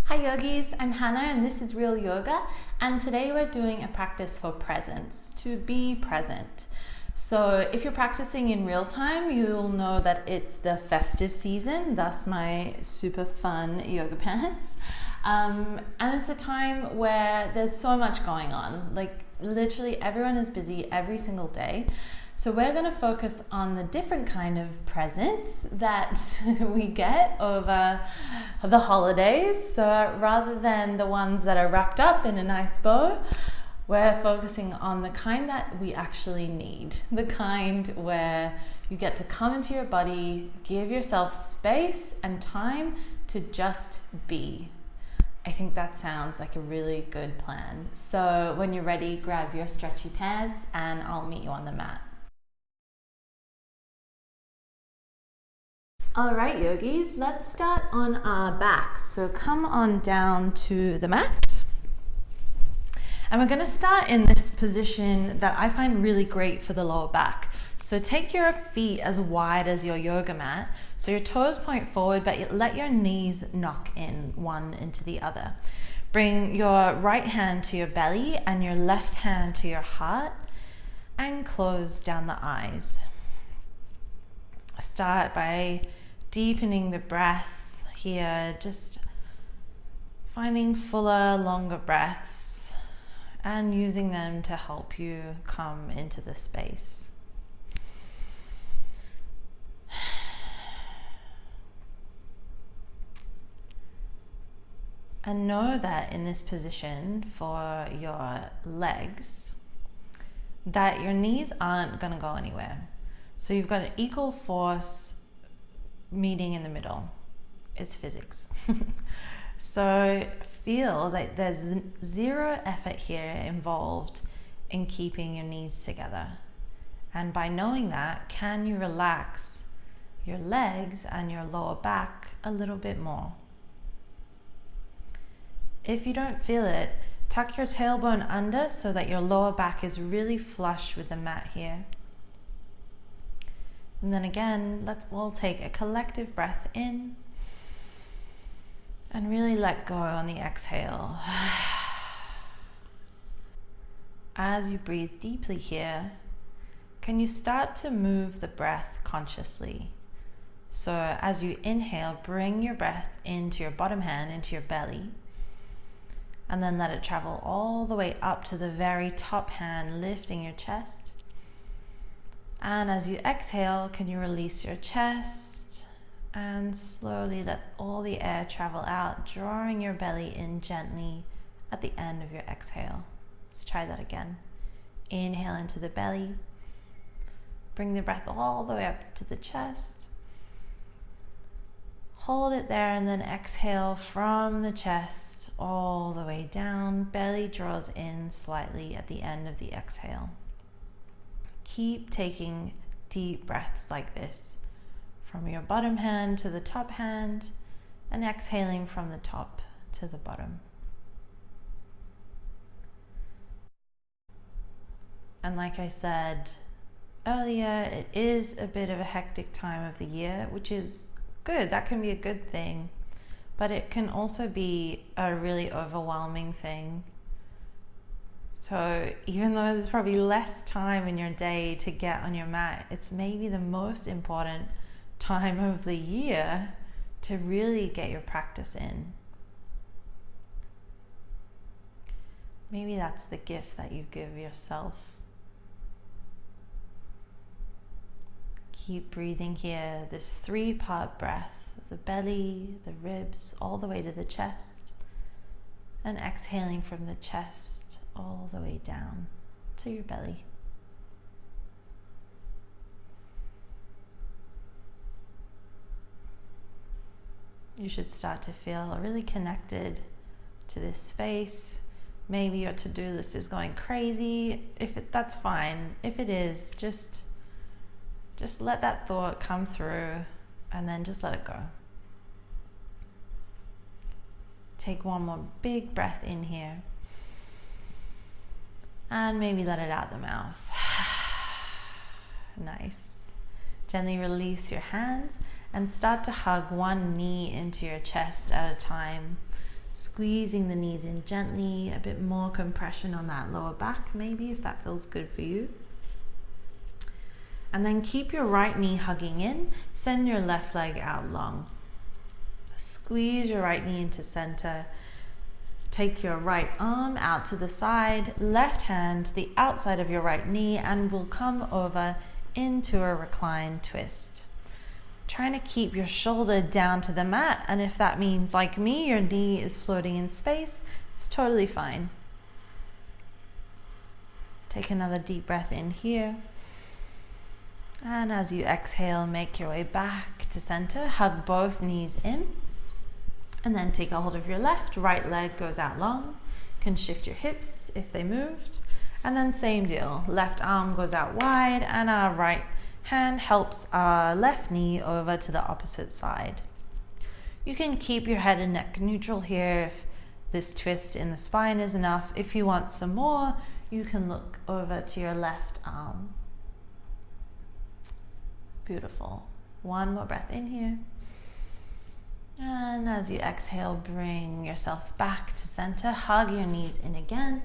Hi yogis, I'm Hanna and this is Real Yoga, and today we're doing a practice for presence, to be present. So if you're practicing in real time, you'll know that it's the festive season, thus my super fun yoga pants. And it's a time where there's so much going on, like literally everyone is busy every single day. So we're going to focus on the different kind of presents that we get over the holidays. So rather than the ones that are wrapped up in a nice bow, we're focusing on the kind that we actually need. The kind where you get to come into your body, give yourself space and time to just be. I think that sounds like a really good plan. So when you're ready, grab your stretchy pants and I'll meet you on the mat. All right, yogis, let's start on our backs. So come on down to the mat. And we're going to start in this position that I find really great for the lower back. So take your feet as wide as your yoga mat. So your toes point forward, but let your knees knock in one into the other. Bring your right hand to your belly and your left hand to your heart and close down the eyes. Start by deepening the breath here, just finding fuller, longer breaths and using them to help you come into the space. And know that in this position for your legs, that your knees aren't going to go anywhere. So you've got an equal force meeting in the middle. It's physics. So feel that there's zero effort here involved in keeping your knees together. And by knowing that, can you relax your legs and your lower back a little bit more? If you don't feel it, tuck your tailbone under so that your lower back is really flush with the mat here. And then again, let's all take a collective breath in and really let go on the exhale. As you breathe deeply here, can you start to move the breath consciously? So as you inhale, bring your breath into your bottom hand, into your belly, and then let it travel all the way up to the very top hand, lifting your chest. And as you exhale, can you release your chest and slowly let all the air travel out, drawing your belly in gently at the end of your exhale. Let's try that again. Inhale into the belly. Bring the breath all the way up to the chest. Hold it there and then exhale from the chest all the way down. Belly draws in slightly at the end of the exhale. Keep taking deep breaths like this, from your bottom hand to the top hand, and exhaling from the top to the bottom. And like I said earlier, it is a bit of a hectic time of the year, which is good. That can be a good thing, but it can also be a really overwhelming thing. So even though there's probably less time in your day to get on your mat, it's maybe the most important time of the year to really get your practice in. Maybe that's the gift that you give yourself. Keep breathing here, this 3-part breath, the belly, the ribs, all the way to the chest, and exhaling from the chest all the way down to your belly. You should start to feel really connected to this space. Maybe your to-do list is going crazy. That's fine. If it is, just let that thought come through and then just let it go. Take one more big breath in here. And maybe let it out the mouth. Nice. Gently release your hands and start to hug one knee into your chest at a time. Squeezing the knees in gently, a bit more compression on that lower back maybe if that feels good for you. And then keep your right knee hugging in, send your left leg out long. Squeeze your right knee into center. Take your right arm out to the side, left hand to the outside of your right knee, and we'll come over into a reclined twist. Trying to keep your shoulder down to the mat, and if that means, like me, your knee is floating in space, it's totally fine. Take another deep breath in here. And as you exhale, make your way back to center. Hug both knees in. And then take a hold of your left. Right leg goes out long. You can shift your hips if they moved. And then same deal. Left arm goes out wide, and our right hand helps our left knee over to the opposite side. You can keep your head and neck neutral here if this twist in the spine is enough. If you want some more, you can look over to your left arm. Beautiful. One more breath in here. And as you exhale, bring yourself back to center. Hug your knees in again.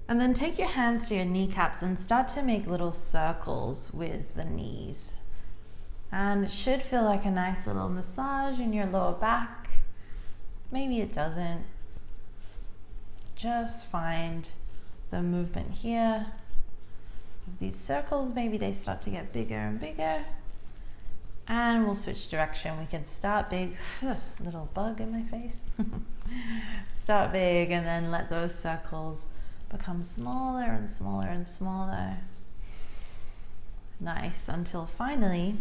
And then take your hands to your kneecaps and start to make little circles with the knees. And it should feel like a nice little massage in your lower back. Maybe it doesn't. Just find the movement here of these circles. Maybe they start to get bigger and bigger. And we'll switch direction. We can start big. Little bug in my face. Start big and then let those circles become smaller and smaller and smaller. Nice, until finally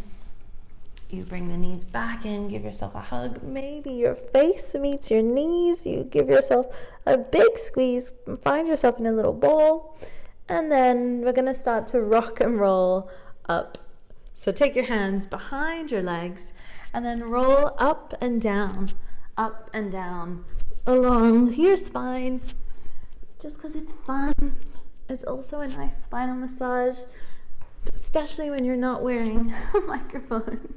you bring the knees back in, give yourself a hug. Maybe your face meets your knees. You give yourself a big squeeze, find yourself in a little ball, and then we're gonna start to rock and roll up. So take your hands behind your legs and then roll up and down along your spine. Just because it's fun. It's also a nice spinal massage, especially when you're not wearing a microphone.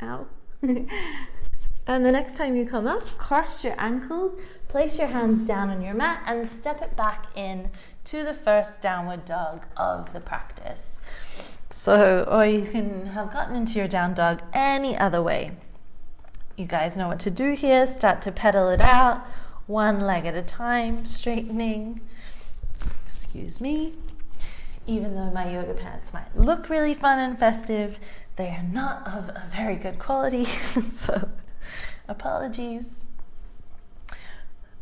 Ow. And the next time you come up, cross your ankles, place your hands down on your mat, and step it back in to the first downward dog of the practice. So, or you can have gotten into your down dog any other way. You guys know what to do here. Start to pedal it out. One leg at a time, straightening. Excuse me. Even though my yoga pants might look really fun and festive, they are not of a very good quality, so apologies.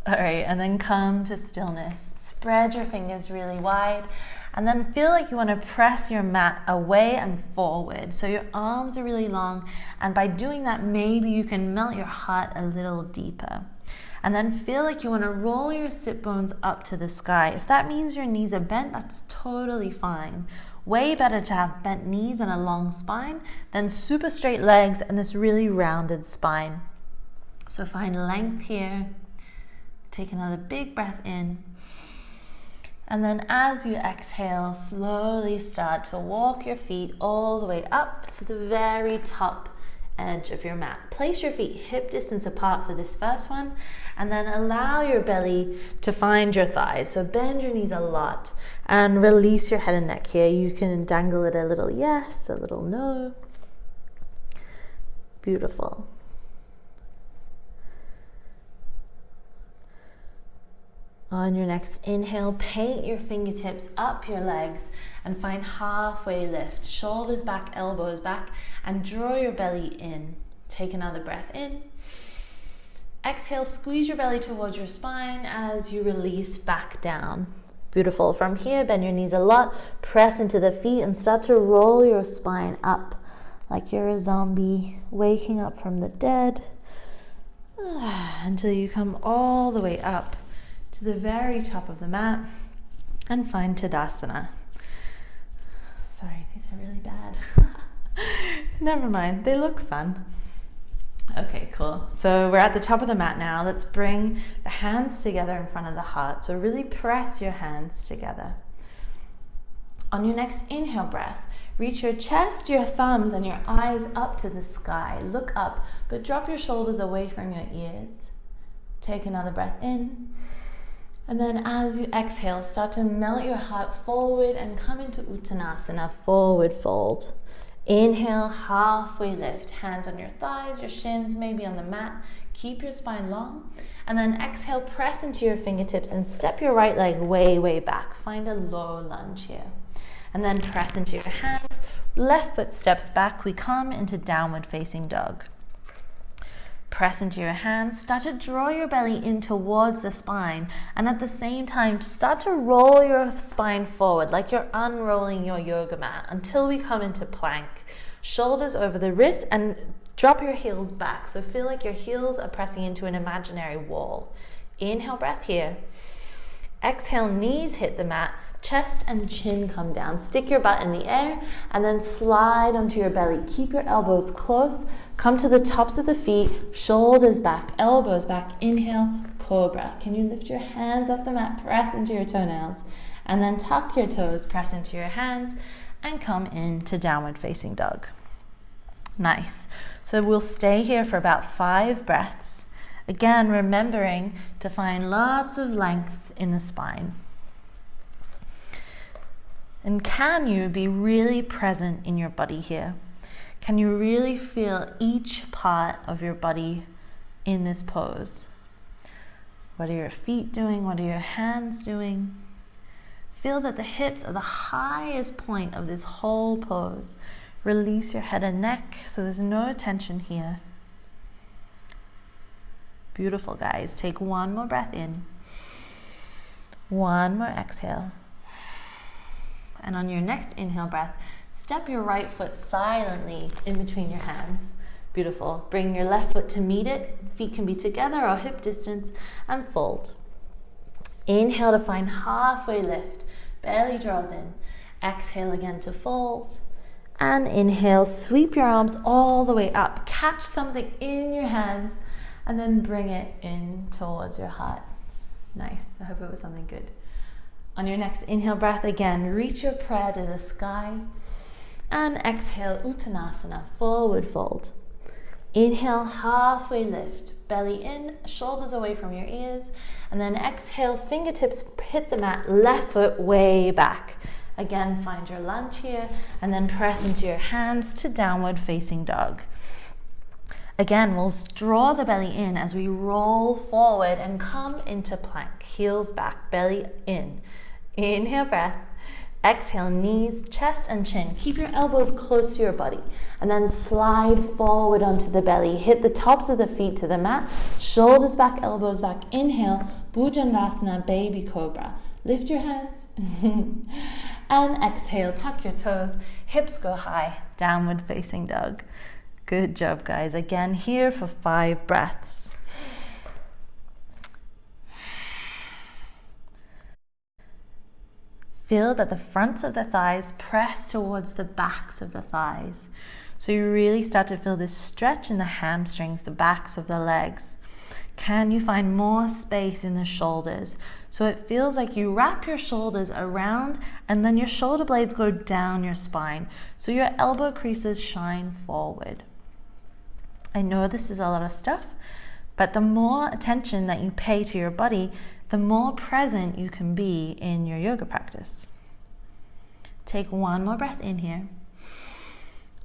All right, and then come to stillness. Spread your fingers really wide, and then feel like you want to press your mat away and forward. So your arms are really long, and by doing that, maybe you can melt your heart a little deeper. And then feel like you want to roll your sit bones up to the sky. If that means your knees are bent, that's totally fine. Way better to have bent knees and a long spine than super straight legs and this really rounded spine. So find length here. Take another big breath in. And then as you exhale, slowly start to walk your feet all the way up to the very top edge of your mat. Place your feet hip distance apart for this first one, and then allow your belly to find your thighs. So bend your knees a lot and release your head and neck here. You can dangle it a little yes, a little no. Beautiful. On your next inhale, paint your fingertips up your legs and find halfway lift. Shoulders back, elbows back, and draw your belly in. Take another breath in. Exhale, squeeze your belly towards your spine as you release back down. Beautiful. From here, bend your knees a lot, press into the feet, and start to roll your spine up like you're a zombie waking up from the dead until you come all the way up to the very top of the mat and find Tadasana. Sorry, these are really bad. Never mind, they look fun. Okay, cool. So we're at the top of the mat now. Let's bring the hands together in front of the heart. So really press your hands together. On your next inhale breath, reach your chest, your thumbs, and your eyes up to the sky. Look up, but drop your shoulders away from your ears. Take another breath in. And then as you exhale, start to melt your heart forward and come into Uttanasana, forward fold. Inhale, halfway lift. Hands on your thighs, your shins, maybe on the mat. Keep your spine long. And then exhale, press into your fingertips and step your right leg way, way back. Find a low lunge here. And then press into your hands. Left foot steps back. We come into downward facing dog. Press into your hands, start to draw your belly in towards the spine, and at the same time start to roll your spine forward like you're unrolling your yoga mat until we come into plank. Shoulders over the wrists and drop your heels back, so feel like your heels are pressing into an imaginary wall. Inhale, breath here. Exhale, knees hit the mat, chest and chin come down. Stick your butt in the air and then slide onto your belly. Keep your elbows close. Come to the tops of the feet, shoulders back, elbows back. Inhale, cobra. Can you lift your hands off the mat? Press into your toenails. And then tuck your toes, press into your hands, and come into downward facing dog. Nice. So we'll stay here for about 5 breaths. Again, remembering to find lots of length in the spine. And can you be really present in your body here? Can you really feel each part of your body in this pose? What are your feet doing? What are your hands doing? Feel that the hips are the highest point of this whole pose. Release your head and neck so there's no tension here. Beautiful, guys. Take one more breath in. One more exhale. And on your next inhale breath, step your right foot silently in between your hands. Beautiful. Bring your left foot to meet it. Feet can be together or hip distance, and fold. Inhale to find halfway lift. Belly draws in. Exhale again to fold. And inhale, sweep your arms all the way up. Catch something in your hands and then bring it in towards your heart. Nice. I hope it was something good. On your next inhale breath, again, reach your prayer to the sky. And exhale, Uttanasana, forward fold. Inhale, halfway lift. Belly in, shoulders away from your ears. And then exhale, fingertips hit the mat, left foot way back. Again, find your lunge here. And then press into your hands to downward facing dog. Again, we'll draw the belly in as we roll forward and come into plank. Heels back, belly in. Inhale, breath. Exhale, knees, chest, and chin. Keep your elbows close to your body. And then slide forward onto the belly. Hit the tops of the feet to the mat. Shoulders back, elbows back. Inhale, Bhujangasana, baby cobra. Lift your hands. And exhale, tuck your toes. Hips go high. Downward facing dog. Good job, guys. Again, here for 5 breaths. Feel that the fronts of the thighs press towards the backs of the thighs. So you really start to feel this stretch in the hamstrings, the backs of the legs. Can you find more space in the shoulders? So it feels like you wrap your shoulders around and then your shoulder blades go down your spine. So your elbow creases shine forward. I know this is a lot of stuff, but the more attention that you pay to your body, the more present you can be in your yoga practice. Take one more breath in here.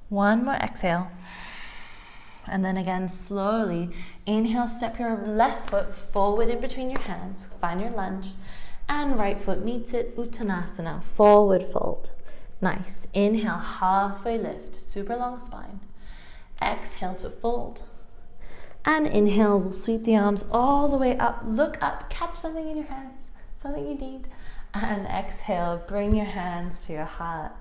One more exhale. And then again, slowly inhale, step your left foot forward in between your hands. Find your lunge. And right foot meets it, Uttanasana, forward fold. Nice. Inhale, halfway lift, super long spine. Exhale to fold. And inhale, we'll sweep the arms all the way up. Look up, catch something in your hands, something you need. And exhale, bring your hands to your heart.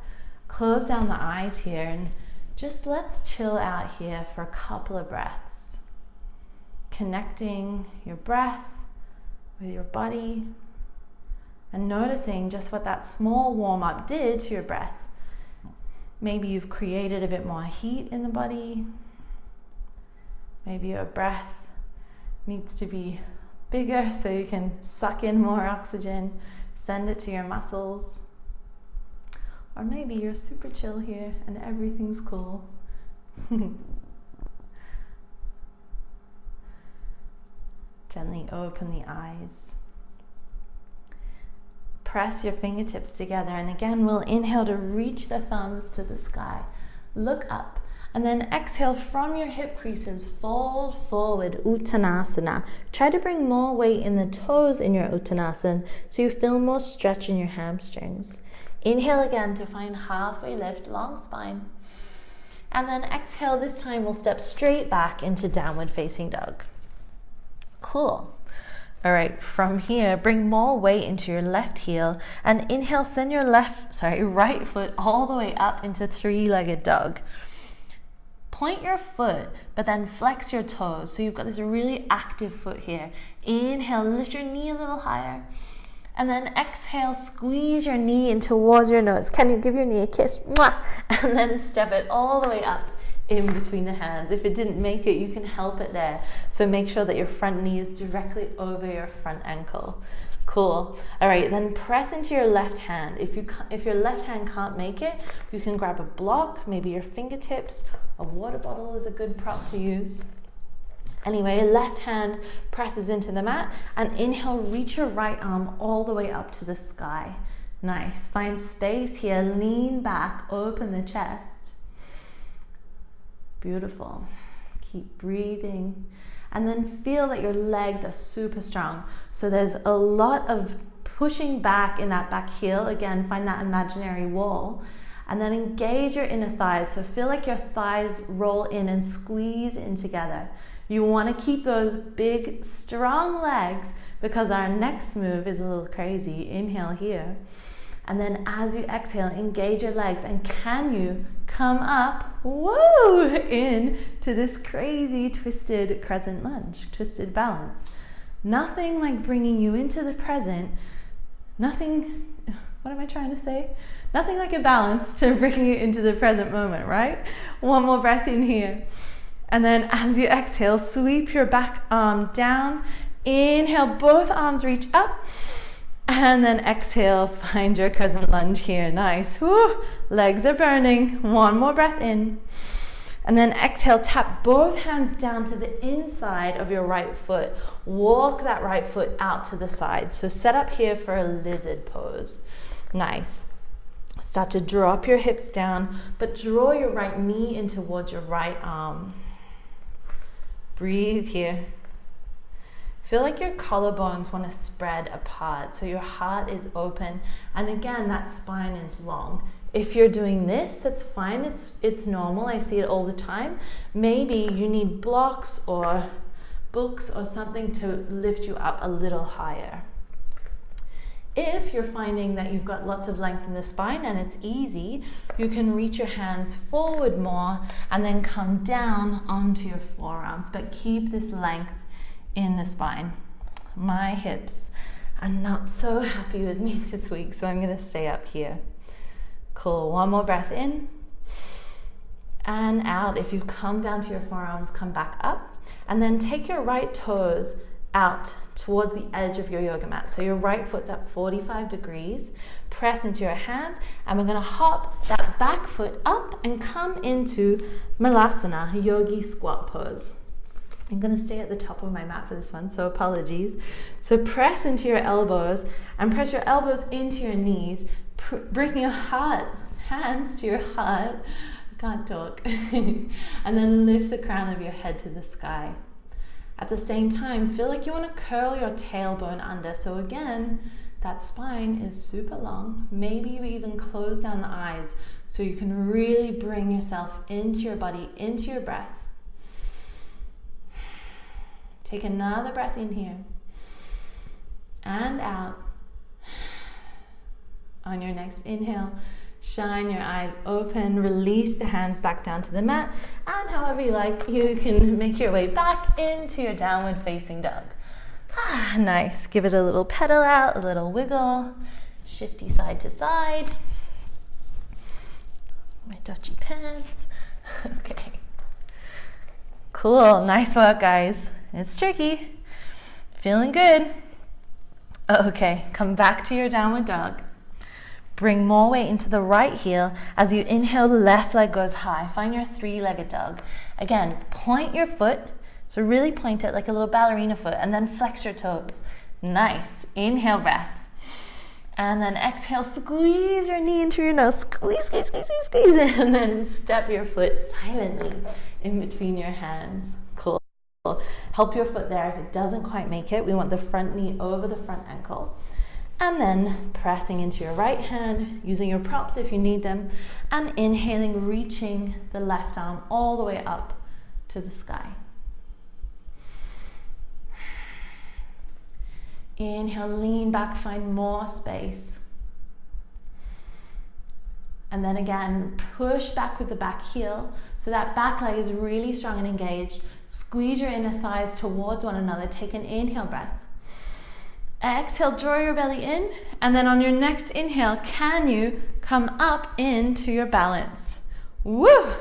Close down the eyes here and just let's chill out here for a couple of breaths. Connecting your breath with your body and noticing just what that small warm-up did to your breath. Maybe you've created a bit more heat in the body. Maybe your breath needs to be bigger so you can suck in more oxygen, send it to your muscles. Or maybe you're super chill here and everything's cool. Gently open the eyes. Press your fingertips together, and again we'll inhale to reach the thumbs to the sky. Look up, and then exhale from your hip creases, fold forward, Uttanasana. Try to bring more weight in the toes in your Uttanasana so you feel more stretch in your hamstrings. Inhale again to find halfway lift, long spine. And then exhale, this time we'll step straight back into downward facing dog. Cool. All right, from here, bring more weight into your left heel and inhale, send your right foot all the way up into three-legged dog. Point your foot, but then flex your toes. So you've got this really active foot here. Inhale, lift your knee a little higher. And then exhale, squeeze your knee in towards your nose. Can you give your knee a kiss? Mwah! And then step it all the way up in between the hands. If it didn't make it, you can help it there. So make sure that your front knee is directly over your front ankle. Cool. All right, then press into your left hand. If your left hand can't make it, you can grab a block, maybe your fingertips. A water bottle is a good prop to use. Anyway, left hand presses into the mat, and inhale, reach your right arm all the way up to the sky. Nice. Find space here, lean back, open the chest. Beautiful. Keep breathing. And then feel that your legs are super strong. So there's a lot of pushing back in that back heel. Again, find that imaginary wall. And then engage your inner thighs. So feel like your thighs roll in and squeeze in together. You want to keep those big, strong legs because our next move is a little crazy. Inhale here. And then as you exhale, engage your legs. And can you come up, whoa, in to this crazy twisted crescent lunge, twisted balance. Nothing like bringing you into the present. Nothing, what am I trying to say? Nothing like a balance to bring you into the present moment, right? One more breath in here. And then as you exhale, sweep your back arm down. Inhale, both arms reach up. And then exhale, find your crescent lunge here. Nice. Woo. Legs are burning. One more breath in. And then exhale, tap both hands down to the inside of your right foot. Walk that right foot out to the side. So set up here for a lizard pose. Nice. Start to drop your hips down, but draw your right knee in towards your right arm. Breathe here. Feel like your collarbones want to spread apart, so your heart is open, and again, that spine is long. If you're doing this, that's fine, it's normal, I see it all the time. Maybe you need blocks or books or something to lift you up a little higher. If you're finding that you've got lots of length in the spine and it's easy, you can reach your hands forward more and then come down onto your forearms, but keep this length in the spine. My hips are not so happy with me this week, so I'm gonna stay up here. Cool, one more breath in and out. If you've come down to your forearms, come back up and then take your right toes out towards the edge of your yoga mat. So your right foot's at 45 degrees. Press into your hands and we're gonna hop that back foot up and come into Malasana, yogi squat pose. I'm gonna stay at the top of my mat for this one, so apologies. So press into your elbows and press your elbows into your knees. Bring your hands to your heart. I can't talk. And then lift the crown of your head to the sky. At the same time, feel like you want to curl your tailbone under. So again, that spine is super long. Maybe you even close down the eyes so you can really bring yourself into your body, into your breath. Take another breath in here and out. On your next inhale, shine your eyes open, release the hands back down to the mat, and however you like, you can make your way back into your downward facing dog. Nice. Give it a little pedal out, a little wiggle, shifty side to side. My dutchy pants. Okay. Cool. Nice work, guys. It's tricky. Feeling good. Okay, come back to your downward dog. Bring more weight into the right heel. As you inhale, the left leg goes high. Find your three-legged dog. Again, point your foot So really point it like a little ballerina foot and then flex your toes. Nice. Inhale, breath. And then exhale, squeeze your knee into your nose. Squeeze, squeeze, squeeze, squeeze, squeeze. And then step your foot silently in between your hands. Cool. Help your foot there. If it doesn't quite make it, we want the front knee over the front ankle. And then pressing into your right hand, using your props if you need them, and inhaling, reaching the left arm all the way up to the sky. Inhale, lean back, find more space. And then again, push back with the back heel so that back leg is really strong and engaged. Squeeze your inner thighs towards one another. Take an inhale breath. Exhale, draw your belly in, and then on your next inhale, can you come up into your balance? Woo!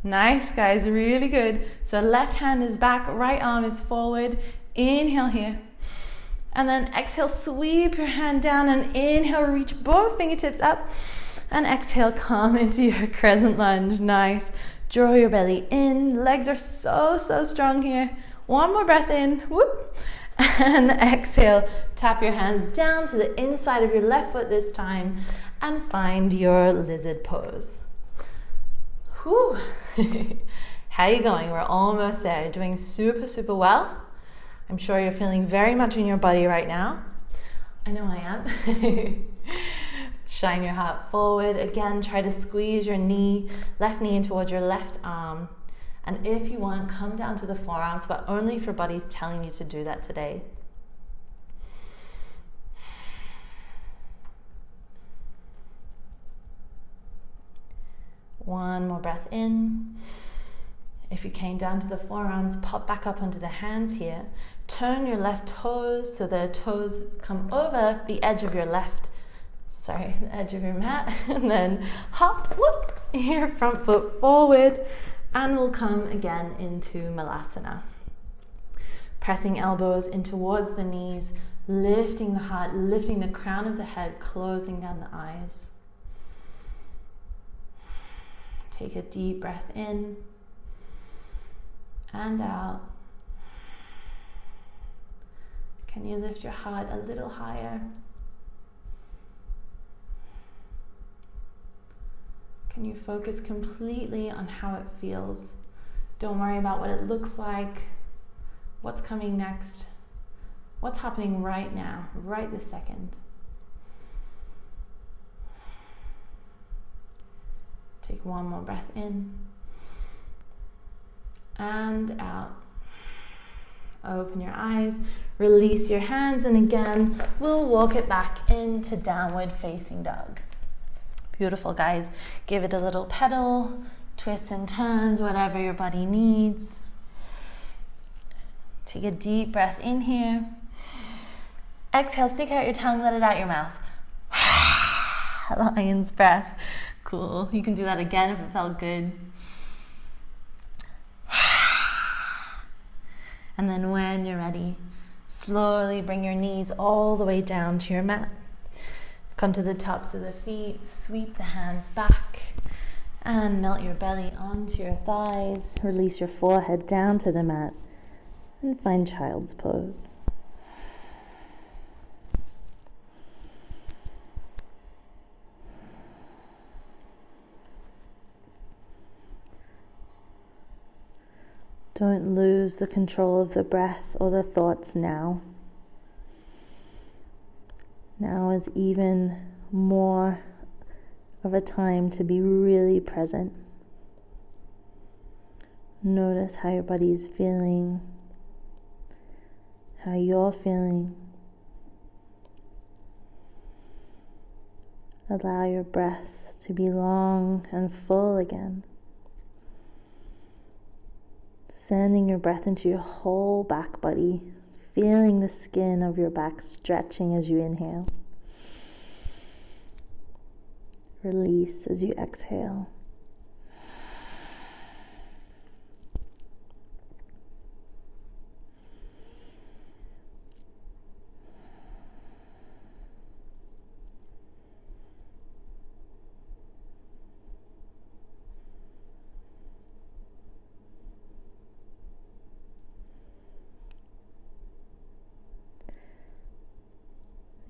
Nice, guys, really good. So left hand is back, right arm is forward. Inhale here. And then exhale, sweep your hand down, and inhale, reach both fingertips up. And exhale, come into your crescent lunge. Nice. Draw your belly in. Legs are so strong here. One more breath in. Whoop. And exhale, tap your hands down to the inside of your left foot this time and find your lizard pose. Whew. How are you going? We're almost there. You're doing super well. I'm sure you're feeling very much in your body right now. I know I am. Shine your heart forward. Again, try to squeeze your knee, left knee in towards your left arm. And if you want, come down to the forearms, but only if your body's telling you to do that today. One more breath in. If you came down to the forearms, pop back up onto the hands here. Turn your left toes so the toes come over the edge of your the edge of your mat. And then hop, whoop, your front foot forward. And we'll come again into Malasana. Pressing elbows in towards the knees, lifting the heart, lifting the crown of the head, closing down the eyes. Take a deep breath in and out. Can you lift your heart a little higher? Can you focus completely on how it feels? Don't worry about what it looks like, what's coming next, what's happening right now, right this second. Take one more breath in and out. Open your eyes, release your hands, and again, we'll walk it back into downward facing dog. Beautiful, guys. Give it a little pedal, twists and turns, whatever your body needs. Take a deep breath in here. Exhale, stick out your tongue, let it out your mouth. Lion's breath. Cool. You can do that again if it felt good. And then when you're ready, slowly bring your knees all the way down to your mat. Come to the tops of the feet, sweep the hands back, and melt your belly onto your thighs. Release your forehead down to the mat, and find child's pose. Don't lose the control of the breath or the thoughts now. Now is even more of a time to be really present. Notice how your body is feeling, how you're feeling. Allow your breath to be long and full again. Sending your breath into your whole back body, feeling the skin of your back stretching as you inhale. Release as you exhale.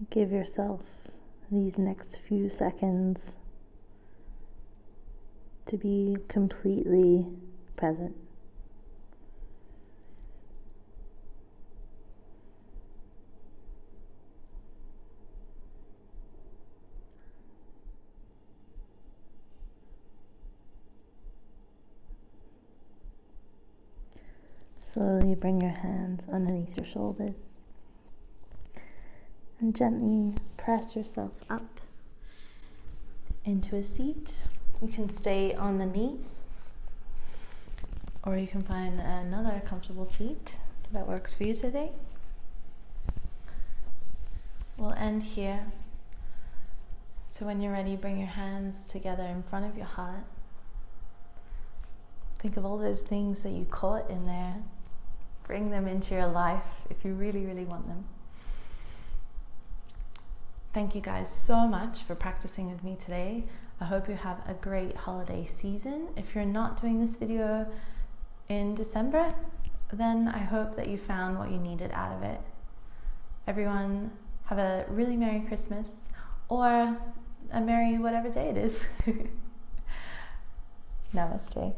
Give yourself these next few seconds to be completely present. Slowly bring your hands underneath your shoulders and gently press yourself up into a seat. You can stay on the knees, or you can find another comfortable seat that works for you today. We'll end here. So when you're ready, bring your hands together in front of your heart. Think of all those things that you caught in there. Bring them into your life if you really, really want them. Thank you guys so much for practicing with me today. I hope you have a great holiday season. If you're not doing this video in December, then I hope that you found what you needed out of it. Everyone have a really Merry Christmas, or a Merry whatever day it is. Namaste.